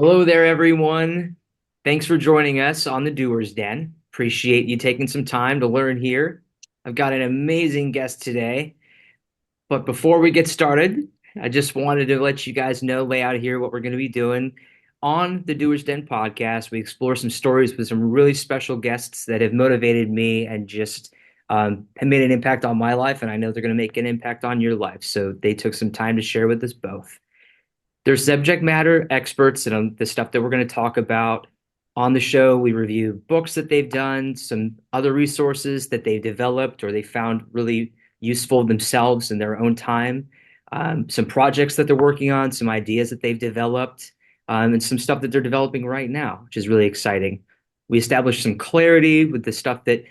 Hello there, everyone. Thanks for joining us on the Doers Den. Appreciate you taking some time to learn here. I've got an amazing guest today. But before we get started, I just wanted to let you guys know, lay out here what we're going to be doing on the Doers Den podcast. We explore some stories with some really special guests that have motivated me and just have made an impact on my life. And I know they're going to make an impact on your life. So they took some time to share with us both. They're subject matter experts in the stuff that we're going to talk about on the show. We review books that they've done, some other resources that they've developed or they found really useful themselves in their own time, some projects that they're working on, some ideas that they've developed, and some stuff that they're developing right now, which is really exciting. We establish some clarity with the stuff that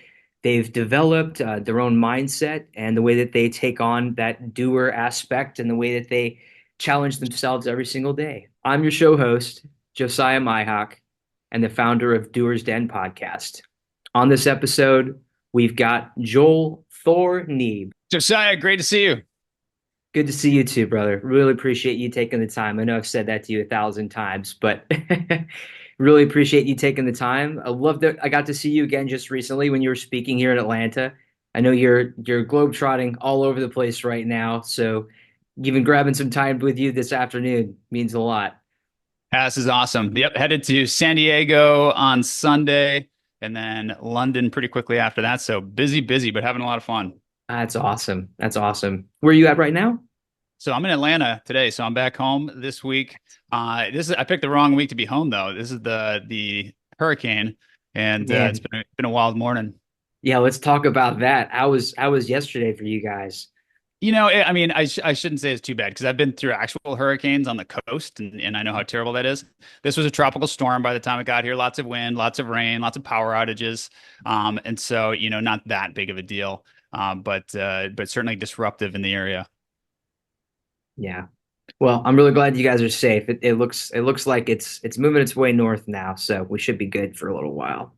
they've developed, their own mindset, and the way that they take on that doer aspect and the way that they challenge themselves every single day. I'm your show host, Josiah Myhock, and the founder of Doers Den podcast. On this episode, we've got Joel Thor Nee. Josiah, great to see you. Good to see you too, brother. Really appreciate you taking the time. I know I've said that to you 1,000 times, but really appreciate you taking the time. I love that I got to see you again just recently when you were speaking here in Atlanta. I know you're globetrotting all over the place right now, so even grabbing some time with you this afternoon means a lot. This is awesome. Yep, headed to San Diego on Sunday and then London pretty quickly after that. So busy, busy, but having a lot of fun. That's awesome. That's awesome. Where are you at right now? So I'm in Atlanta today, so I'm back home this week. I picked the wrong week to be home though. This is the hurricane, and it's Man, been a wild morning. yeah, let's talk about that. How was yesterday for you guys? I mean, I shouldn't say it's too bad because I've been through actual hurricanes on the coast and I know how terrible that is. This was a tropical storm by the time it got here. Lots of wind, lots of rain, lots of power outages. And so, not that big of a deal. But certainly disruptive in the area. Yeah. Well, I'm really glad you guys are safe. It looks like it's moving its way north now, so we should be good for a little while.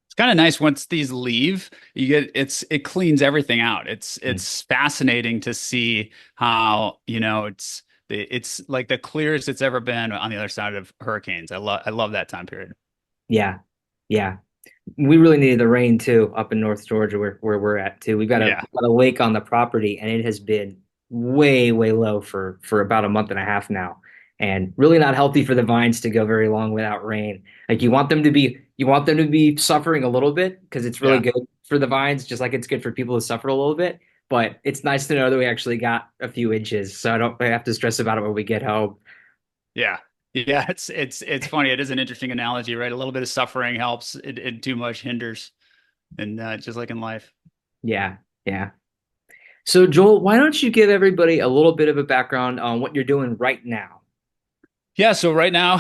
It's kind of nice once these leave, it cleans everything out. It's Mm. it's fascinating to see how, it's like the clearest it's ever been on the other side of hurricanes. I love that time period. Yeah. Yeah. We really needed the rain too up in North Georgia where we're at too. Yeah. We've got a lake on the property and it has been way, way low for about a month and a half now. And really not healthy for the vines to go very long without rain. Like you want them to be suffering a little bit because it's really Yeah. good for the vines, just like it's good for people to suffer a little bit. But it's nice to know that we actually got a few inches, so I have to stress about it when we get home. Yeah. Yeah, it's funny. It is an interesting analogy, right? A little bit of suffering helps, and too much hinders, and just like in life. Yeah, yeah. So Joel, why don't you give everybody a little bit of a background on what you're doing right now? Yeah, so right now,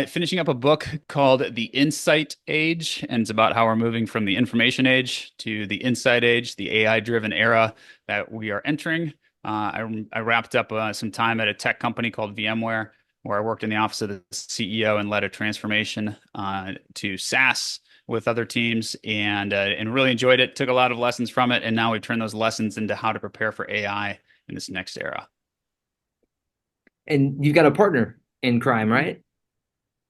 finishing up a book called The Insight Age, and it's about how we're moving from the information age to the insight age, the AI-driven era that we are entering. I wrapped up some time at a tech company called VMware, where I worked in the office of the CEO and led a transformation to SaaS with other teams, and really enjoyed it. Took a lot of lessons from it, and now we've turned those lessons into how to prepare for AI in this next era. And you've got a partner in crime, right?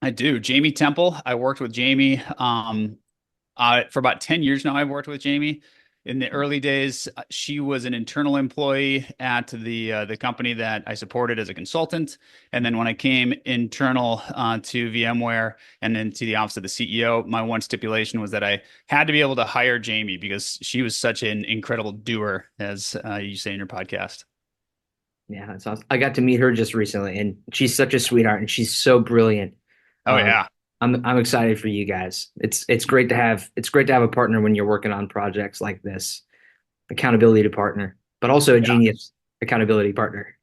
I do. Jamie Temple. I worked with Jamie for about 10 years now. I've worked with Jamie. In the early days, she was an internal employee at the company that I supported as a consultant. And then when I came internal to VMware and then to the office of the CEO, my one stipulation was that I had to be able to hire Jamie because she was such an incredible doer, as you say in your podcast. Yeah, that's awesome. I got to meet her just recently, and she's such a sweetheart, and she's so brilliant. Oh Um, yeah. I'm excited for you guys. It's great to have a partner when you're working on projects like this. Accountability to partner, but also a Yeah. genius accountability partner.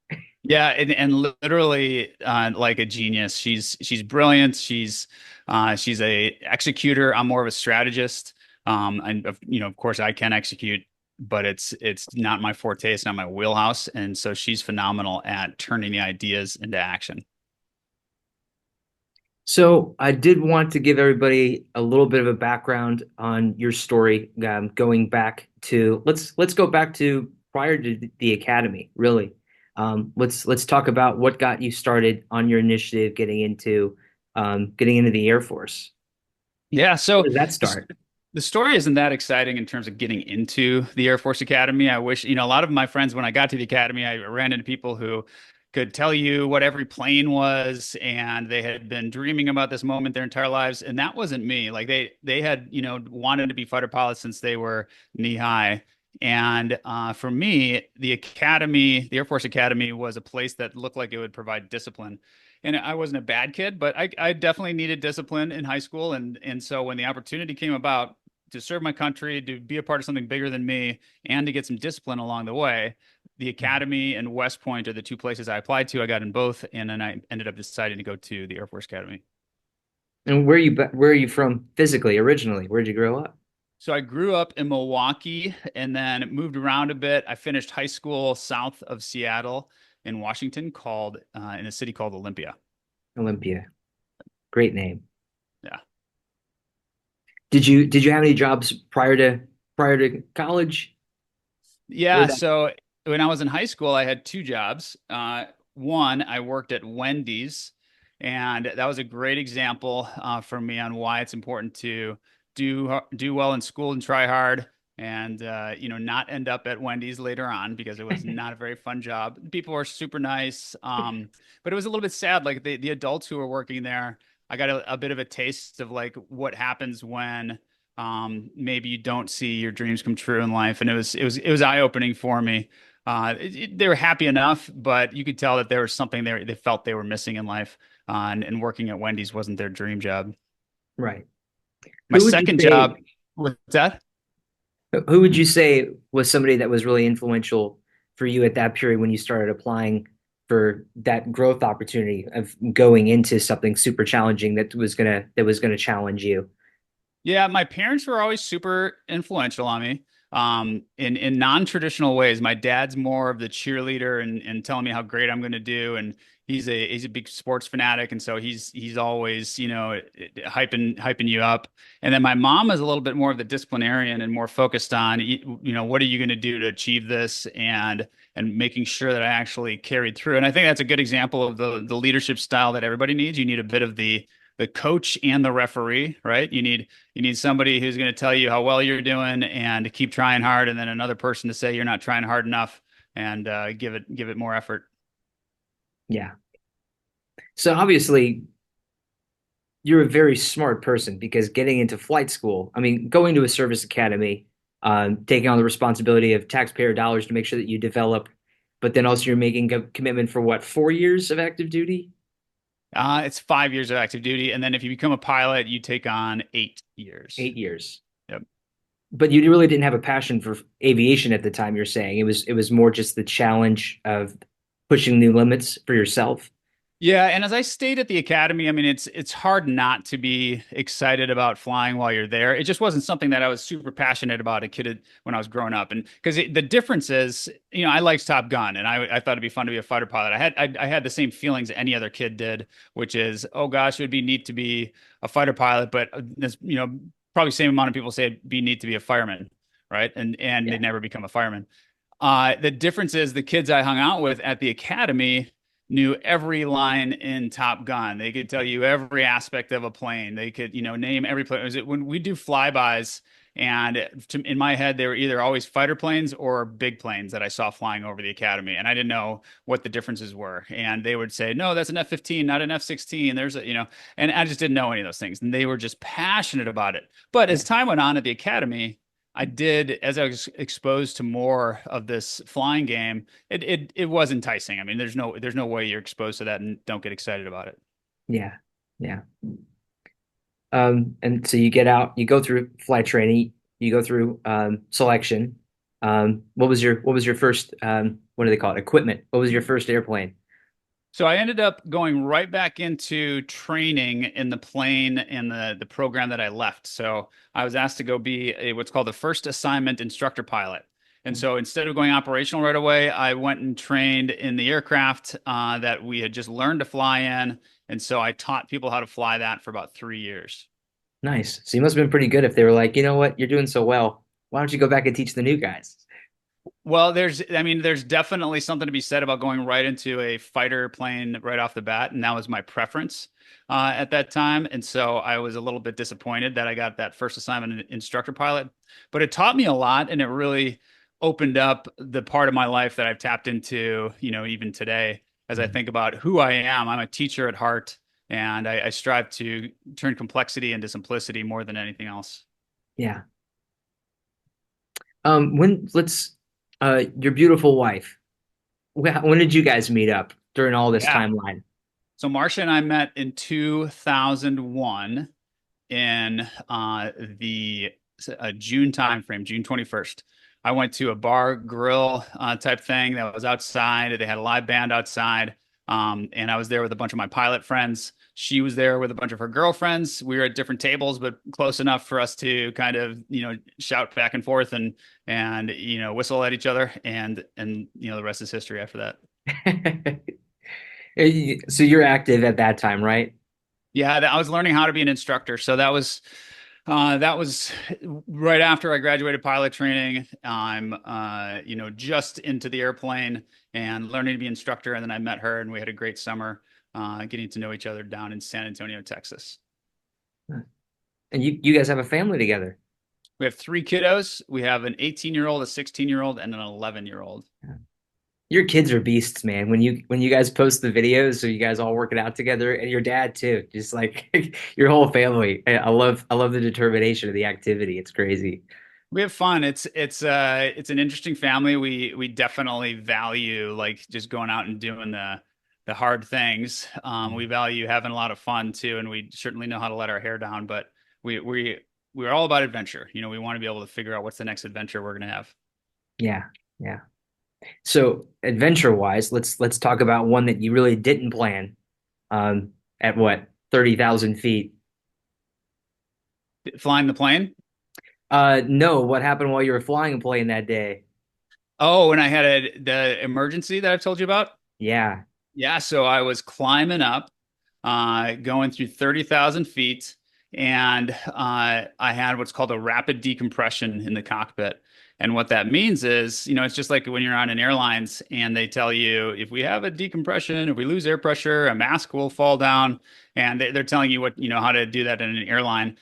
Yeah, and literally like a genius. She's brilliant. She's a executor. I'm more of a strategist. And of course I can execute, but it's not my forte. It's not my wheelhouse. And so she's phenomenal at turning the ideas into action. So I did want to give everybody a little bit of a background on your story, going back to let's go back to prior to the academy, really. Let's talk about what got you started on your initiative, getting into getting into the Air Force. Yeah, Where so does that the, start? the story isn't that exciting in terms of getting into the Air Force Academy. I wish, a lot of my friends, when I got to the academy, I ran into people who could tell you what every plane was, and they had been dreaming about this moment their entire lives. And that wasn't me. Like they had, wanted to be fighter pilots since they were knee high. And for me, the Air Force Academy was a place that looked like it would provide discipline. And I wasn't a bad kid, but I definitely needed discipline in high school. And so when the opportunity came about to serve my country, to be a part of something bigger than me, and to get some discipline along the way, the Academy and West Point are the two places I applied to. I got in both, and then I ended up deciding to go to the Air Force Academy. And where are you from physically originally? Where'd you grow up? So I grew up in Milwaukee and then moved around a bit. I finished high school south of Seattle in Washington, called in a city called Olympia. Olympia. Great name. Yeah. Did you have any jobs prior to college? Where Yeah, that so when I was in high school, I had two jobs. One, I worked at Wendy's, and that was a great example for me on why it's important to do well in school and try hard, and not end up at Wendy's later on because it was not a very fun job. People were super nice, but it was a little bit sad. Like the adults who were working there, I got a bit of a taste of like what happens when maybe you don't see your dreams come true in life. And it was eye-opening for me. They were happy enough, but you could tell that there was something they felt they were missing in life. And working at Wendy's wasn't their dream job. right? My Who would you second say job was that. who would you say was somebody that was really influential for you at that period when you started applying for that growth opportunity of going into something super challenging that was gonna challenge you? Yeah, my parents were always super influential on me. In non-traditional ways. My dad's more of the cheerleader and telling me how great I'm going to do, and he's a big sports fanatic, and so he's always hyping you up. And then my mom is a little bit more of the disciplinarian and more focused on what are you going to do to achieve this, and making sure that I actually carried through. And I think that's a good example of the leadership style that everybody needs. You need a bit of the coach and the referee, right? You need somebody who's going to tell you how well you're doing and to keep trying hard, and then another person to say you're not trying hard enough, and give it more effort. Yeah. So obviously you're a very smart person because getting into flight school, I mean, going to a service academy, taking on the responsibility of taxpayer dollars to make sure that you develop, but then also you're making a commitment for what, 4 years of active duty? It's 5 years of active duty, and then if you become a pilot, you take on 8 years. 8 years. Yep. But you really didn't have a passion for aviation at the time, you're saying. It was more just the challenge of pushing new limits for yourself. Yeah, and as I stayed at the academy, I mean, it's hard not to be excited about flying while you're there. It just wasn't something that I was super passionate about when I was growing up, and because the difference is, I liked Top Gun, and I thought it'd be fun to be a fighter pilot. I had the same feelings any other kid did, which is, oh gosh, it would be neat to be a fighter pilot, but there's probably same amount of people say it'd be neat to be a fireman, right? And they Yeah. never become a fireman. The difference is the kids I hung out with at the academy knew every line in Top Gun. They could tell you every aspect of a plane. They could, name every plane. When we do flybys, and in my head, they were either always fighter planes or big planes that I saw flying over the academy, and I didn't know what the differences were. And they would say, "No, that's an F-15, not an F-16." And I just didn't know any of those things. And they were just passionate about it. But Yeah. as time went on at the academy, as I was exposed to more of this flying game, it was enticing. I mean, there's no way you're exposed to that and don't get excited about it. Yeah. Yeah. And so you get out, you go through flight training, you go through selection. What was your first what do they call it? Equipment. What was your first airplane? So I ended up going right back into training in the plane in the program that I left. So I was asked to go be what's called the first assignment instructor pilot. And so instead of going operational right away, I went and trained in the aircraft that we had just learned to fly in. And so I taught people how to fly that for about 3 years. Nice. So you must have been pretty good if they were like, you know what, you're doing so well. Why don't you go back and teach the new guys? Well, there's definitely something to be said about going right into a fighter plane right off the bat, and that was my preference at that time. And so I was a little bit disappointed that I got that first assignment in instructor pilot, but it taught me a lot, and it really opened up the part of my life that I've tapped into, even today, as I Mm. think about who I am. I'm a teacher at heart, and I strive to turn complexity into simplicity more than anything else. Yeah. When let's your beautiful wife. When did you guys meet up during all this Yeah. timeline? So Marcia and I met in 2001 in the June timeframe, June 21st. I went to a bar grill type thing that was outside. They had a live band outside. And I was there with a bunch of my pilot friends. She was there with a bunch of her girlfriends. We were at different tables, but close enough for us to kind of, shout back and forth and whistle at each other. And the rest is history after that. So you're active at that time, right? Yeah, I was learning how to be an instructor. So that was right after I graduated pilot training. I'm just into the airplane and learning to be instructor, and then I met her, and we had a great summer getting to know each other down in San Antonio, Texas. And you guys have a family together. We have three kiddos. We have an 18-year-old, a 16-year-old, and an 11-year-old. Your kids are beasts, man. When you guys post the videos, so you guys all working out together, and your dad too, just like your whole family. I love the determination of the activity. It's crazy. We have fun. It's an interesting family. We definitely value like just going out and doing the hard things. We value having a lot of fun too, and we certainly know how to let our hair down. But we're all about adventure. We want to be able to figure out what's the next adventure we're going to have. Yeah, yeah. So adventure wise, let's talk about one that you really didn't plan. At what 30,000 feet? Flying the plane. No. What happened while you were flying a plane that day? Oh, and I had the emergency that I've told you about. Yeah. Yeah, so I was climbing up, going through 30,000 feet, and I had what's called a rapid decompression in the cockpit. And what that means is, it's just like when you're on an airlines and they tell you if we have a decompression, if we lose air pressure, a mask will fall down, and they're telling you how to do that in an airline.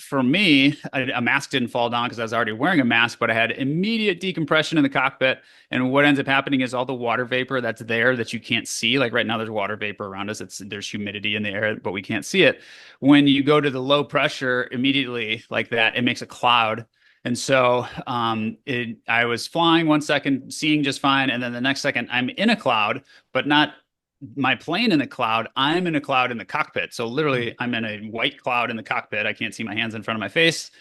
For me, a mask didn't fall down because I was already wearing a mask, but I had immediate decompression in the cockpit. And what ends up happening is all the water vapor that's there that you can't see, like right now, there's water vapor around us. There's humidity in the air, but we can't see it. When you go to the low pressure immediately like that, it makes a cloud. And so I was flying 1 second, seeing just fine, and then the next second I'm in a cloud, but not my plane in the cloud. I'm in a cloud in the cockpit. So literally, I'm in a white cloud in the cockpit. I can't see my hands in front of my face,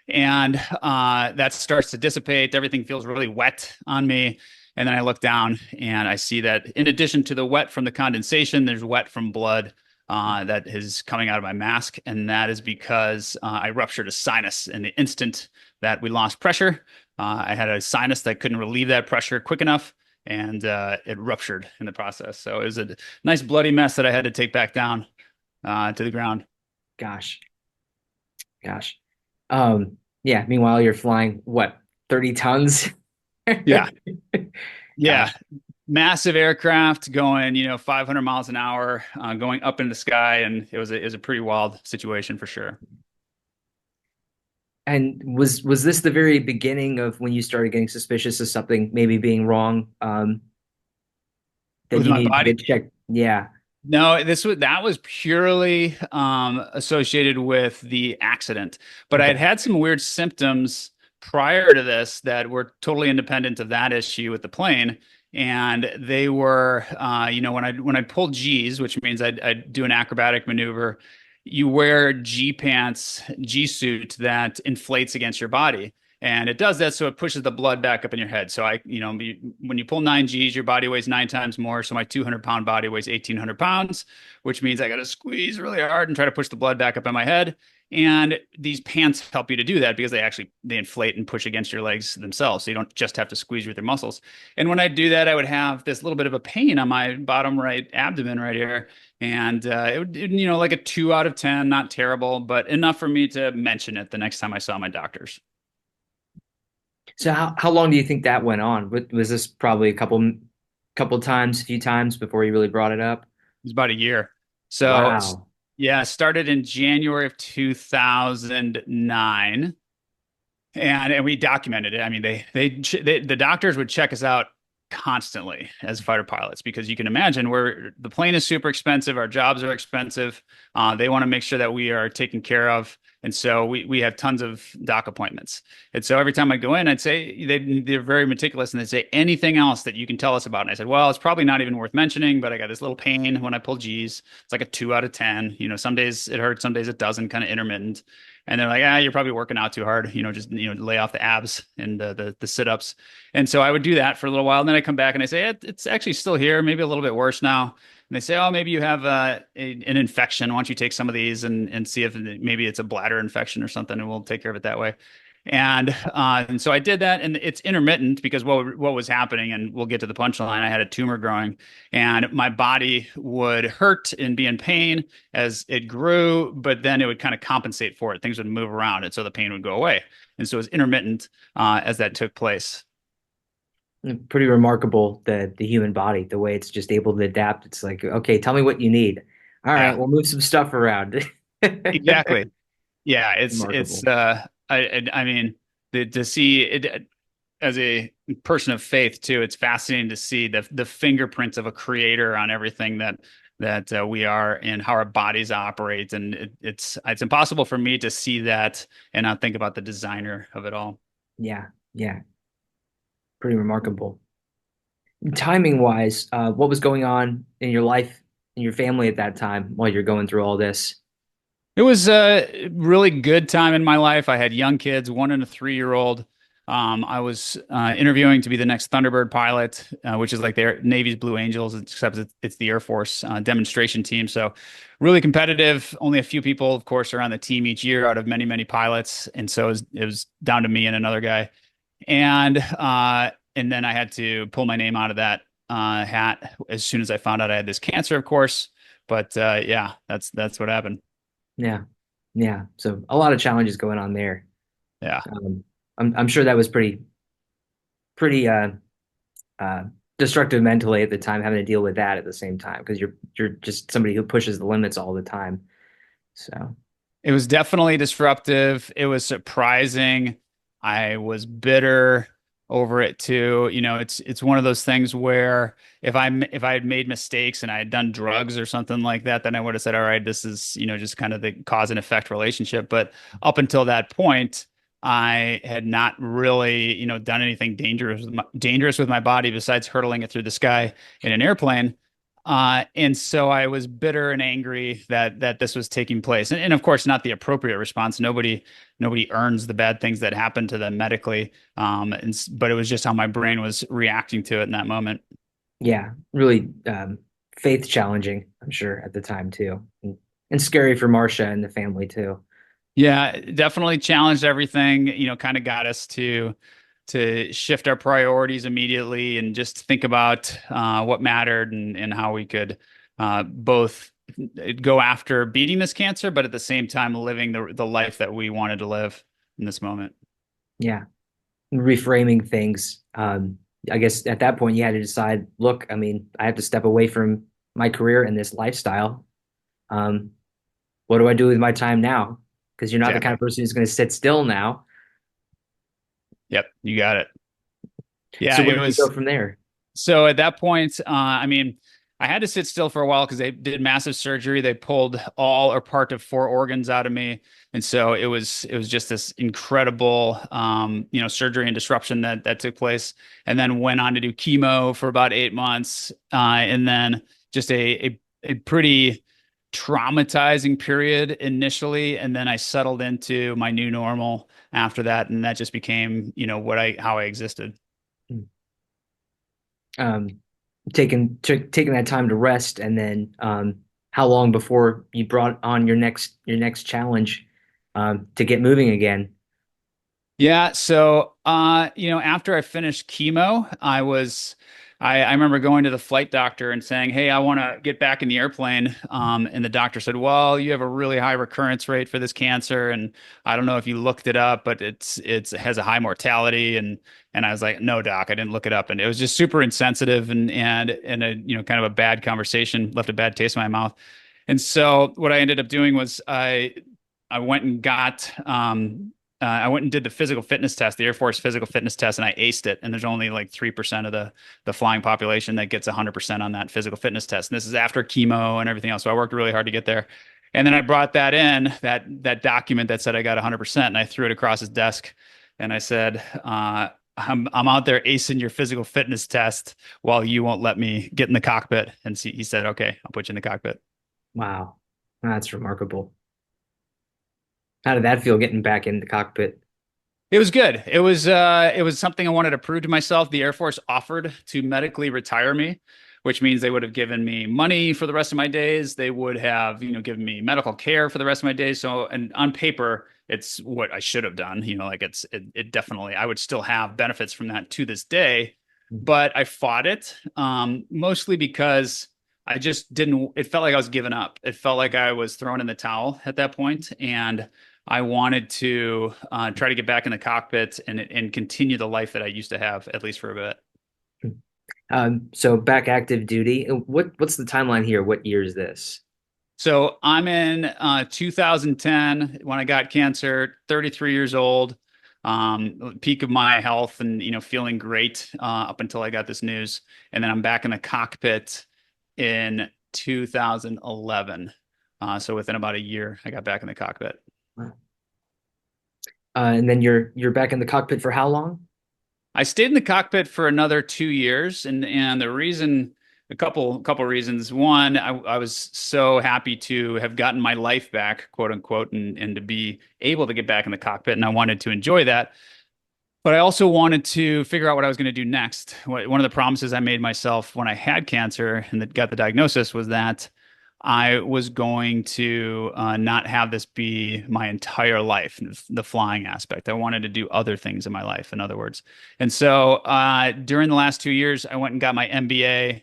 and that starts to dissipate. Everything feels really wet on me. And then I look down and I see that in addition to the wet from the condensation, there's wet from blood that is coming out of my mask. And that is because I ruptured a sinus in the instant that we lost pressure. I had a sinus that couldn't relieve that pressure quick enough, and it ruptured in the process. So it was a nice bloody mess that I had to take back down to the ground. Gosh, gosh. Yeah. Meanwhile, you're flying what 30 tons? Yeah. Yeah. Gosh. Massive aircraft going, 500 miles an hour, going up in the sky, and it was a pretty wild situation for sure. And was this the very beginning of when you started getting suspicious of something maybe being wrong? That With you my needed to body, get checked? Yeah. no, that was purely associated with the accident. But I Okay. had had some weird symptoms prior to this that were totally independent of that issue with the plane. And they were, when I pulled G's, which means I'd do an acrobatic maneuver, you wear G pants, G suit that inflates against your body. And it does that so it pushes the blood back up in your head. So when you pull 9 Gs, your body weighs 9 times more. So my 200-pound body weighs 1,800 pounds, which means I got to squeeze really hard and try to push the blood back up in my head. And these pants help you to do that because they inflate and push against your legs themselves. So you don't just have to squeeze with your muscles. And when I do that, I would have this little bit of a pain on my bottom right abdomen right here. And like a 2 out of 10, not terrible, but enough for me to mention it the next time I saw my doctors. So how long do you think that went on? Was this probably a couple times, a few times before you really brought it up? was about a year. So, Wow. yeah, started in January of 2009. And we documented it. I mean, the doctors would check us out constantly as fighter pilots because you can imagine the plane is super expensive, our jobs are expensive. They want to make sure that we are taken care of, and so we have tons of doc appointments. And so every time I go in, I'd say they're very meticulous, and they say anything else that you can tell us about. And I said, well, it's probably not even worth mentioning, but I got this little pain when I pull G's. It's like a 2 out of 10. Some days it hurts, some days it doesn't, kind of intermittent. And they're like, you're probably working out too hard. Just lay off the abs and the sit ups. And so I would do that for a little while, and then I come back and I say, it's actually still here, maybe a little bit worse now. And they say, oh, maybe you have an infection. Why don't you take some of these and see if maybe it's a bladder infection or something, and we'll take care of it that way. And so I did that, and it's intermittent because what was happening, and we'll get to the punchline. I had a tumor growing, and my body would hurt and be in pain as it grew, but then it would kind of compensate for it. Things would move around, and so the pain would go away. And so it was intermittent as that took place. Pretty remarkable, the human body, the way it's just able to adapt. It's like, okay, tell me what you need. All right, Yeah, we'll move some stuff around. exactly. Yeah, it's Remarkable. I mean to see it as a person of faith too, it's fascinating to see the fingerprints of a creator on everything that we are and how our bodies operate, and it's impossible for me to see that and not think about the designer of it all. Yeah, yeah, pretty remarkable. Timing wise, what was going on in your life, in your family at that time while you're going through all this? It was a really good time in my life. I had young kids, 1 and a 3-year-old. I was interviewing to be the next Thunderbird pilot, which is like their Navy's Blue Angels, except it's the Air Force demonstration team. So really competitive. Only a few people, of course, are on the team each year out of many, many pilots. And so it was down to me and another guy. And then I had to pull my name out of that hat as soon as I found out I had this cancer, of course. But yeah, that's what happened. Yeah, yeah. So a lot of challenges going on there. Yeah. Um, I'm sure that was pretty uh destructive mentally at the time, having to deal with that at the same time because you're just somebody who pushes the limits all the time. So It was definitely disruptive. It was surprising. I was bitter over it too. It's one of those things where if I had made mistakes and I had done drugs or something like that, then I would have said, all right, this is, just kind of the cause and effect relationship. But up until that point, I had not really, done anything dangerous with my body besides hurtling it through the sky in an airplane. And so I was bitter and angry that this was taking place, and of course, not the appropriate response. Nobody earns the bad things that happen to them medically. But it was just how my brain was reacting to it in that moment. yeah, really faith challenging, I'm sure, at the time too. And scary for Marcia and the family too. Yeah, it definitely challenged everything. Kind of got us to shift our priorities immediately and just think about what mattered and how we could both go after beating this cancer, but at the same time living the life that we wanted to live in this moment. Yeah. Reframing things. I guess at that point you had to decide, look, I mean, I have to step away from my career and this lifestyle. Um, what do I do with my time now? Because you're not the kind Exactly. of person who's going to sit still now. Yep, you got it. Yeah, So where it did you go was. from there? So at that point, I mean, I had to sit still for a while because they did massive surgery. They pulled all or part of 4 organs out of me, and so it was just this incredible, surgery and disruption that took place. And then went on to do chemo for about 8 months, and then just a pretty traumatizing period initially, and then I settled into my new normal after that, and that just became, how I existed. Um, taking that time to rest, and then how long before you brought on your next challenge to get moving again? Yeah, so after I finished chemo, I was I remember going to the flight doctor and saying, "Hey, I want to get back in the airplane." And the doctor said, "Well, you have a really high recurrence rate for this cancer, and I don't know if you looked it up, but it has a high mortality." And I was like, "No, doc, I didn't look it up." And it was just super insensitive and a kind of a bad conversation, left a bad taste in my mouth. And so what I ended up doing was I went and got I went and did the physical fitness test, the Air Force physical fitness test, and I aced it. And there's only like 3% of the flying population that gets 100% on that physical fitness test. And this is after chemo and everything else. So I worked really hard to get there. And then I brought that in, that document that said I got 100%, and I threw it across his desk. And I said, I'm out there acing your physical fitness test while you won't let me get in the cockpit. And he said, "Okay, I'll put you in the cockpit." Wow, that's remarkable. How did that feel getting back in the cockpit? It was good. It was something I wanted to prove to myself. The Air Force offered to medically retire me, which means they would have given me money for the rest of my days. They would have, given me medical care for the rest of my days. So, and on paper, it's what I should have done. Like it definitely, I would still have benefits from that to this day, but I fought it, mostly because I just didn't, it felt like I was giving up. It felt like I was thrown in the towel at that point, and I wanted to try to get back in the cockpit and continue the life that I used to have, at least for a bit. So back active duty. What's the timeline here? What year is this? So I'm in 2010 when I got cancer, 33 years old, peak of my health and, feeling great up until I got this news. And then I'm back in the cockpit in 2011. So within about a year, I got back in the cockpit. And then you're back in the cockpit for how long? I stayed in the cockpit for another 2 years, and the reason, a couple reasons. One, I was so happy to have gotten my life back, quote unquote, and to be able to get back in the cockpit, and I wanted to enjoy that. But I also wanted to figure out what I was going to do next. One of the promises I made myself when I had cancer and that got the diagnosis was that I was going to not have this be my entire life, the flying aspect. I wanted to do other things in my life, in other words. And so during the last 2 years, I went and got my MBA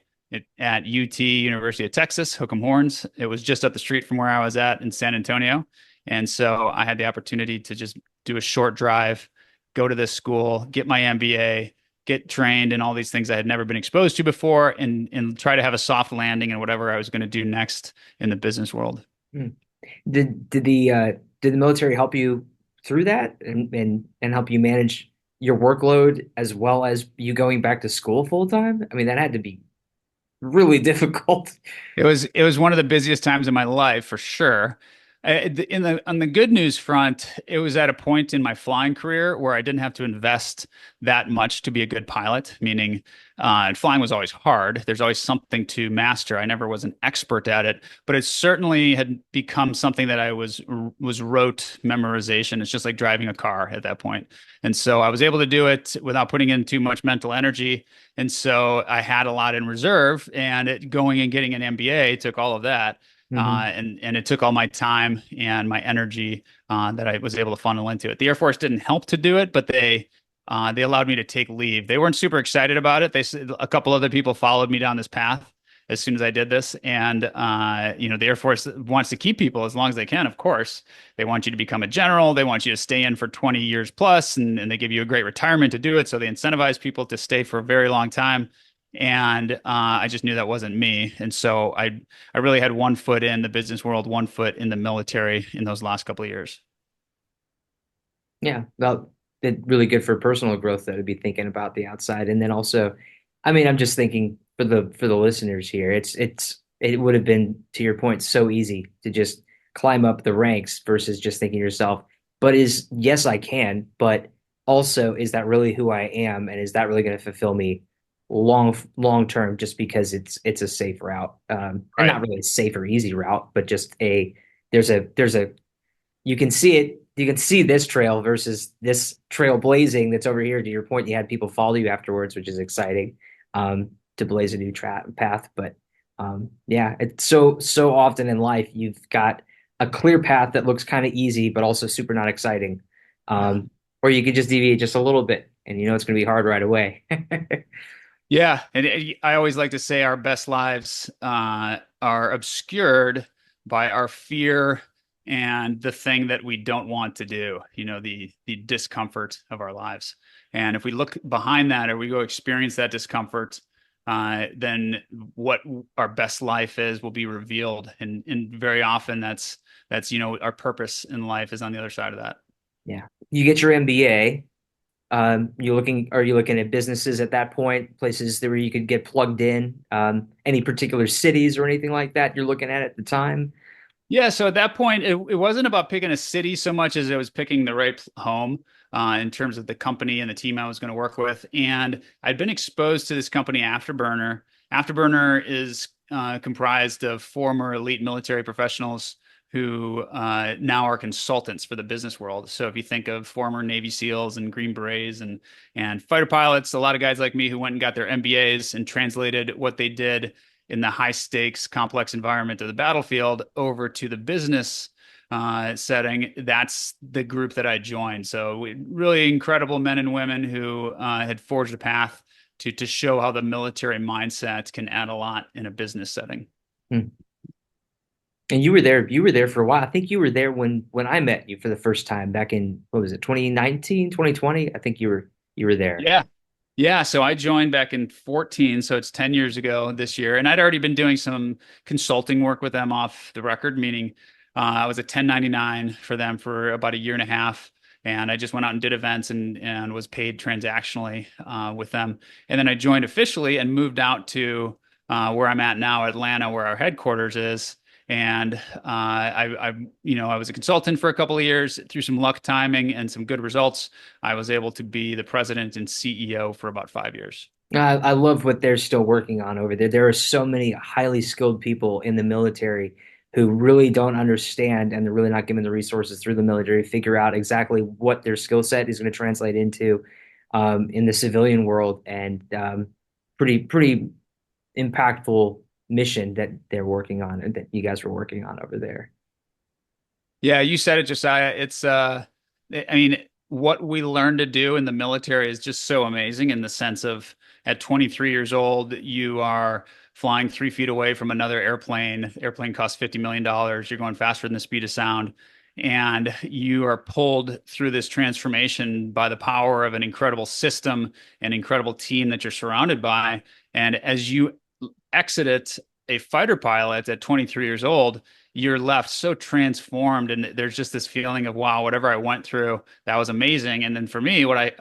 at UT, University of Texas, Hook'em Horns. It was just up the street from where I was at in San Antonio. And so I had the opportunity to just do a short drive, go to this school, get my MBA, get trained in all these things I had never been exposed to before, and try to have a soft landing in whatever I was going to do next in the business world. Hmm. Did the military help you through that and help you manage your workload as well as you going back to school full time? I mean, that had to be really difficult. It was one of the busiest times in my life for sure. In the on the good news front, it was at a point in my flying career where I didn't have to invest that much to be a good pilot. Meaning, flying was always hard. There's always something to master. I never was an expert at it, but it certainly had become something that I was rote memorization. It's just like driving a car at that point. And so I was able to do it without putting in too much mental energy. And so I had a lot in reserve, and going and getting an MBA took all of that. Hmm. And it took all my time and my energy that I was able to funnel into it. The Air Force didn't help to do it, but they allowed me to take leave. They weren't super excited about it. A couple other people followed me down this path as soon as I did this, and the Air Force wants to keep people as long as they can. Of course, they want you to become a general. They want you to stay in for 20 years plus, and they give you a great retirement to do it. So they incentivize people to stay for a very long time. And I just knew that wasn't me. And so I really had one foot in the business world, one foot in the military in those last couple of years. Yeah, well, it's really good for personal growth though to be thinking about the outside, and then also, I mean, I'm just thinking for the listeners here, it would have been to your point so easy to just climb up the ranks versus just thinking to yourself, but is yes I can, but also is that really who I am, and is that really going to fulfill me long term just because it's a safe route, and Right. not really a safe or easy route, but just a there's a you can see it. You can see this trail versus this trail blazing that's over here. To your point, you had people follow you afterwards, which is exciting, to blaze a new path. But yeah, it's so often in life you've got a clear path that looks kind of easy, but also super not exciting. Yeah. Or you could just deviate just a little bit, and you know it's going to be hard right away. Yeah, and I always like to say our best lives are obscured by our fear and the thing that we don't want to do, the discomfort of our lives. And if we look behind that or we go experience that discomfort, then what our best life is will be revealed. And very often that's our purpose in life is on the other side of that. Yeah. You get your MBA. Are you looking at businesses at that point, places where you could get plugged in? Any particular cities or anything like that you're looking at the time? Yeah, so at that point, it wasn't about picking a city so much as it was picking the right home in terms of the company and the team I was going to work with. And I'd been exposed to this company, Afterburner. Afterburner is comprised of former elite military professionals who now are consultants for the business world. So if you think of former Navy SEALs and Green Berets and fighter pilots, a lot of guys like me who went and got their MBAs and translated what they did in the high stakes, complex environment of the battlefield over to the business setting, that's the group that I joined. So really incredible men and women who had forged a path to show how the military mindset can add a lot in a business setting. Hmm. And you were there for a while. I think you were there when I met you for the first time back in, what was it, 2019, 2020? I think you were there. Yeah. Yeah, so I joined back in 14, so it's 10 years ago this year. And I'd already been doing some consulting work with them off the record, meaning I was a 1099 for them for about a year and a half. And I just went out and did events and was paid transactionally with them. And then I joined officially and moved out to where I'm at now, Atlanta, where our headquarters is. And I was a consultant for a couple of years through some luck timing and some good results. I was able to be the president and CEO for about 5 years. I love what they're still working on over there. There are so many highly skilled people in the military who really don't understand, and they're really not given the resources through the military to figure out exactly what their skill set is going to translate into in the civilian world. And pretty impactful mission that they're working on and that you guys were working on over there. Yeah, you said it, Josiah. I mean, what we learn to do in the military is just so amazing in the sense of at 23 years old, you are flying 3 feet away from another airplane. The airplane costs $50 million. You're going faster than the speed of sound. And you are pulled through this transformation by the power of an incredible system, an incredible team that you're surrounded by. And as you exited a fighter pilot at 23 years old, you're left so transformed. And there's just this feeling of, wow, whatever I went through, that was amazing. And then for me, what I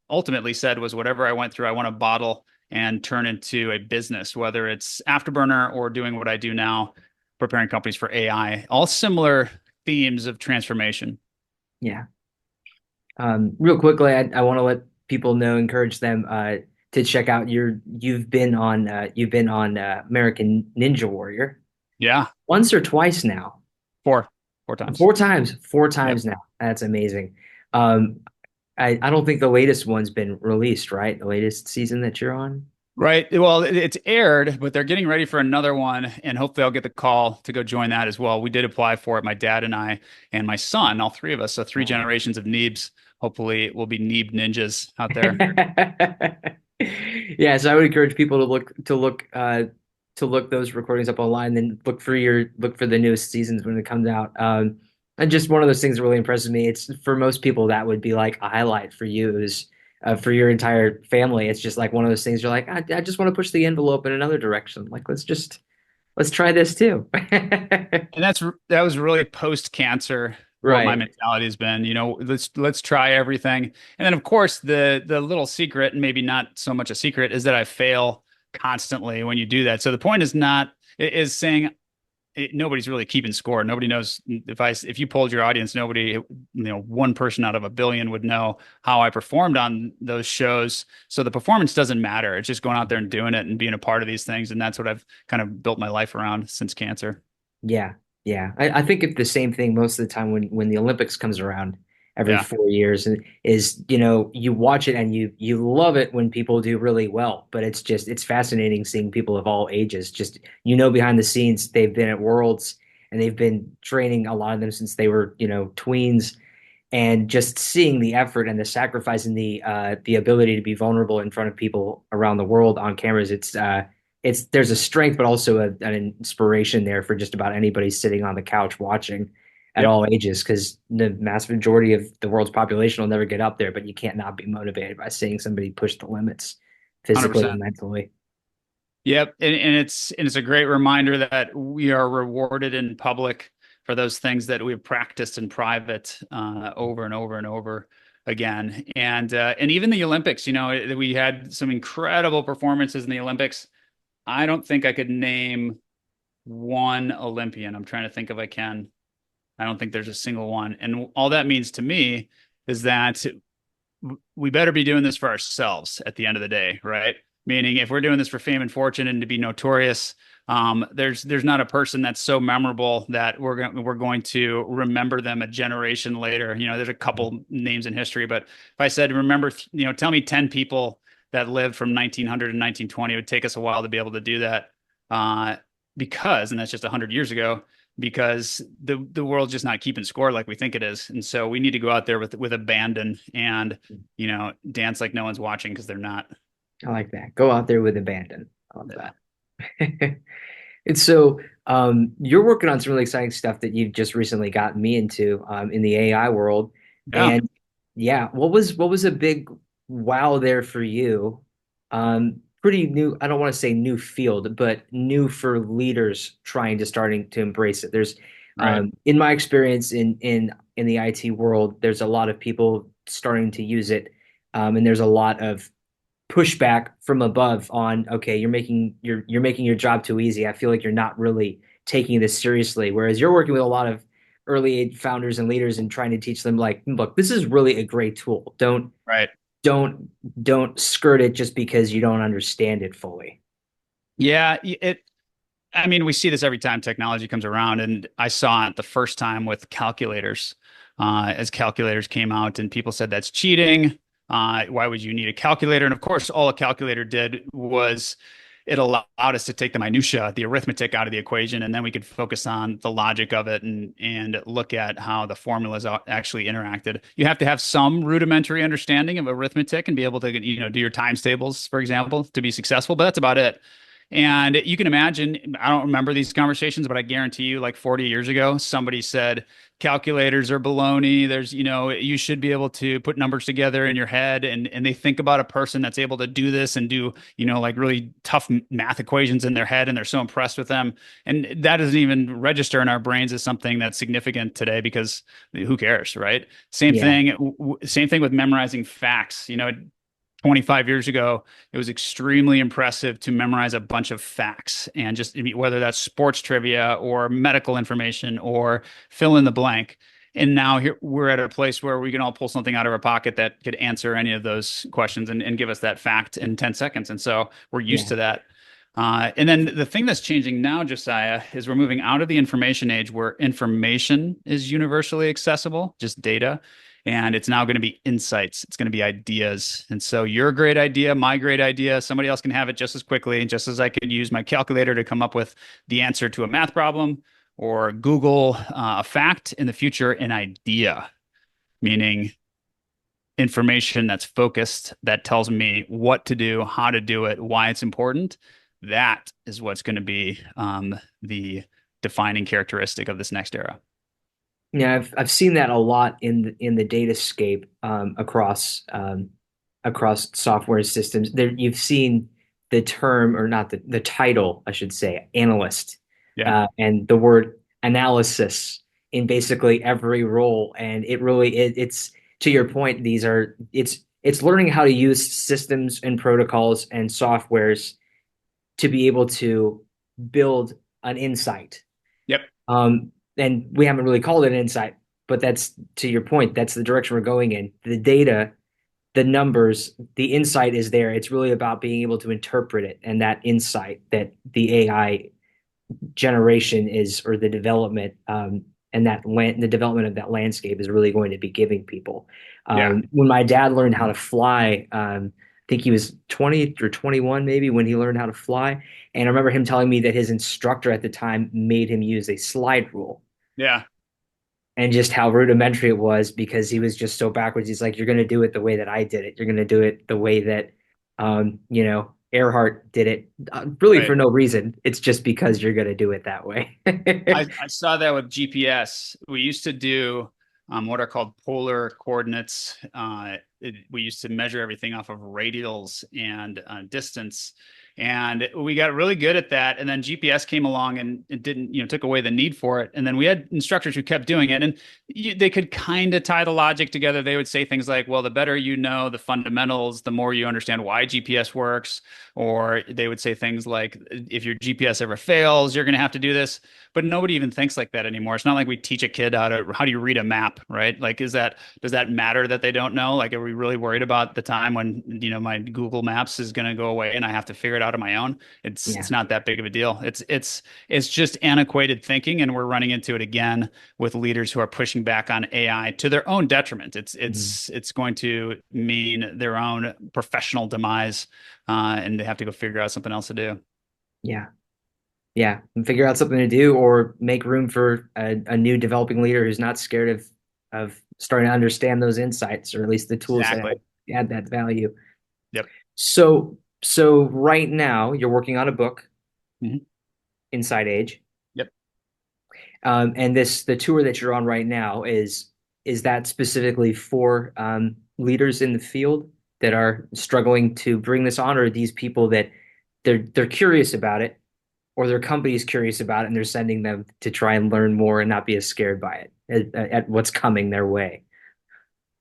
ultimately said was, whatever I went through, I want to bottle and turn into a business, whether it's Afterburner or doing what I do now, preparing companies for AI, all similar themes of transformation. Yeah. Real quickly, I want to let people know, encourage them to check out you've been on American Ninja Warrior Yeah. once or twice now. Four, four times. Four Yep. times now. That's amazing. Um, I don't think the latest one's been released, right? The latest season that you're on. Right. Well, it's aired, but they're getting ready for another one, and hopefully I'll get the call to go join that as well. We did apply for it, my dad and I, and my son, all three of us. So three Oh. generations of Neebs. Hopefully, we'll be Neeb ninjas out there. Yeah, so I would encourage people to look those recordings up online, then look for the newest seasons when it comes out. And just one of those things that really impresses me. It's for most people that would be like a highlight for you is for your entire family. It's just like one of those things you're like, I just want to push the envelope in another direction. Like let's try this too. And that was really post cancer what my Right. mentality has been. Let's try everything. And then of course the little secret, and maybe not so much a secret, is that I fail constantly when you do that. So the point is not is saying nobody's really keeping score. Nobody knows if you polled your audience, nobody, one person out of a billion would know how I performed on those shows. So the performance doesn't matter. It's just going out there and doing it and being a part of these things. And that's what I've kind of built my life around since cancer. Yeah, yeah. I think it's the same thing most of the time when the Olympics comes around every Yeah. 4 years, and is you watch it and you love it when people do really well, but it's fascinating seeing people of all ages. Just behind the scenes, they've been at Worlds and they've been training a lot of them since they were tweens, and just seeing the effort and the sacrifice and the ability to be vulnerable in front of people around the world on cameras, it's there's a strength, but also an inspiration there for just about anybody sitting on the couch watching at Yep. all ages, because the massive majority of the world's population will never get up there, but you can't not be motivated by seeing somebody push the limits physically and 100%. mentally. Yep, and it's a great reminder that we are rewarded in public for those things that we've practiced in private over and over and over again. And even the Olympics, we had some incredible performances in the Olympics. I don't think I could name one Olympian. I'm trying to think if I can. I don't think there's a single one. And all that means to me is that we better be doing this for ourselves at the end of the day, right? Meaning, if we're doing this for fame and fortune and to be notorious, there's not a person that's so memorable that we're going to remember them a generation later. There's a couple names in history, but if I said remember, tell me 10 people that lived from 1900 to 1920, it would take us a while to be able to do that. Uh, and that's just 100 years ago, because the world's just not keeping score like we think it is. And so we need to go out there with abandon and, dance like no one's watching, because they're not. I like that. Go out there with abandon. I love that. And so you're working on some really exciting stuff that you've just recently gotten me into in the AI world. Yeah. And yeah, what was a big wow there for you? Pretty new, I don't want to say new field, but new for leaders trying to starting to embrace it. There's Right. in my experience in the IT world, there's a lot of people starting to use it. And there's a lot of pushback from above on, okay, you're making your job too easy. I feel like you're not really taking this seriously, whereas you're working with a lot of early founders and leaders and trying to teach them, like, look, this is really a great tool. Right. Don't don't skirt it just because you don't understand it fully. Yeah. I mean, we see this every time technology comes around, and I saw it the first time with calculators. As calculators came out, and people said that's cheating. Why would you need a calculator? And of course, all a calculator did was it allowed us to take the minutia, the arithmetic out of the equation, and then we could focus on the logic of it and look at how the formulas actually interacted. You have to have some rudimentary understanding of arithmetic and be able to, do your times tables, for example, to be successful, but that's about it. And you can imagine, I don't remember these conversations, but I guarantee you, like 40 years ago, somebody said calculators are baloney. You should be able to put numbers together in your head. And they think about a person that's able to do this and do, like really tough math equations in their head. And they're so impressed with them. And that doesn't even register in our brains as something that's significant today, because who cares, right? Yeah, Same thing with memorizing facts. 25 years ago, it was extremely impressive to memorize a bunch of facts, and just whether that's sports trivia or medical information or fill in the blank. And now here we're at a place where we can all pull something out of our pocket that could answer any of those questions and give us that fact in 10 seconds. And so we're used yeah, to that. And then the thing that's changing now, Josiah, is we're moving out of the information age where information is universally accessible, just data. And it's now going to be insights. It's going to be ideas. And so your great idea, my great idea, somebody else can have it just as quickly, just as I could use my calculator to come up with the answer to a math problem, or Google a fact in the future, an idea, meaning information that's focused, that tells me what to do, how to do it, why it's important. That is what's going to be the defining characteristic of this next era. yeah. I've seen that a lot in the datascape across software systems. There, you've seen the term, or not the title, I should say, analyst, Yeah. and the word analysis in basically every role. And it's to your point. It's learning how to use systems and protocols and softwares to be able to build an insight. Yep. And we haven't really called it an insight, but that's to your point. That's the direction we're going in. The data, the numbers, the insight is there. It's really about being able to interpret it, and that insight that the AI generation is, or the development, and the development of that landscape is really going to be giving people. Yeah. When my dad learned how to fly, I think he was 20 or 21 maybe when he learned how to fly. And I remember him telling me that his instructor at the time made him use a slide rule. Yeah. and just how rudimentary it was because he was just so backwards. He's like, "You're going to do it the way that I did it. You're going to do it the way that, Earhart did it, really Right. for no reason. It's just because you're going to do it that way." I saw that with GPS. We used to do what are called polar coordinates. We used to measure everything off of radials and distance. And we got really good at that. And then GPS came along and it didn't, took away the need for it. And then we had instructors who kept doing it. And they could kind of tie the logic together. They would say things like, well, the better you know the fundamentals, the more you understand why GPS works. Or they would say things like, if your GPS ever fails, you're going to have to do this, but nobody even thinks like that anymore. It's not like we teach a kid how do you read a map, right? Like, does that matter that they don't know? Like, are we really worried about the time when, my Google Maps is going to go away and I have to figure it out on my own? It's Yeah. not that big of a deal. It's just antiquated thinking, and we're running into it again with leaders who are pushing back on AI to their own detriment. It's Mhm. it's it's going to mean their own professional demise, and they have to go figure out something else to do. Yeah. Yeah. And figure out something to do or make room for a new developing leader who's not scared of starting to understand those insights or at least the tools that Exactly. add that value. Yep. So right now you're working on a book, Mhm. Inside Age. Yep. And the tour that you're on right now is that specifically for leaders in the field that are struggling to bring this on, or are these people that they're curious about it, or their company's curious about it, and they're sending them to try and learn more and not be as scared by it at what's coming their way.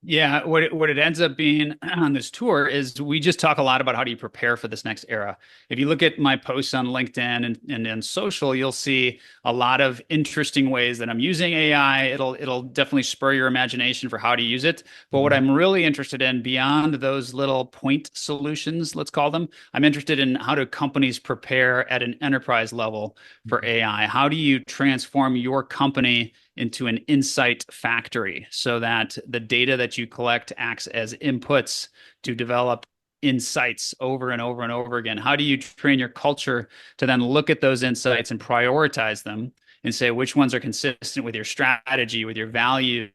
Yeah, what it ends up being on this tour is we just talk a lot about how do you prepare for this next era. If you look at my posts on LinkedIn and social, you'll see a lot of interesting ways that I'm using AI. It'll definitely spur your imagination for how to use it. But what Mhm. I'm really interested in beyond those little point solutions, let's call them, I'm interested in how do companies prepare at an enterprise level for AI? How do you transform your company into an insight factory so that the data that you collect acts as inputs to develop insights over and over and over again? How do you train your culture to then look at those insights and prioritize them and say which ones are consistent with your strategy, with your values,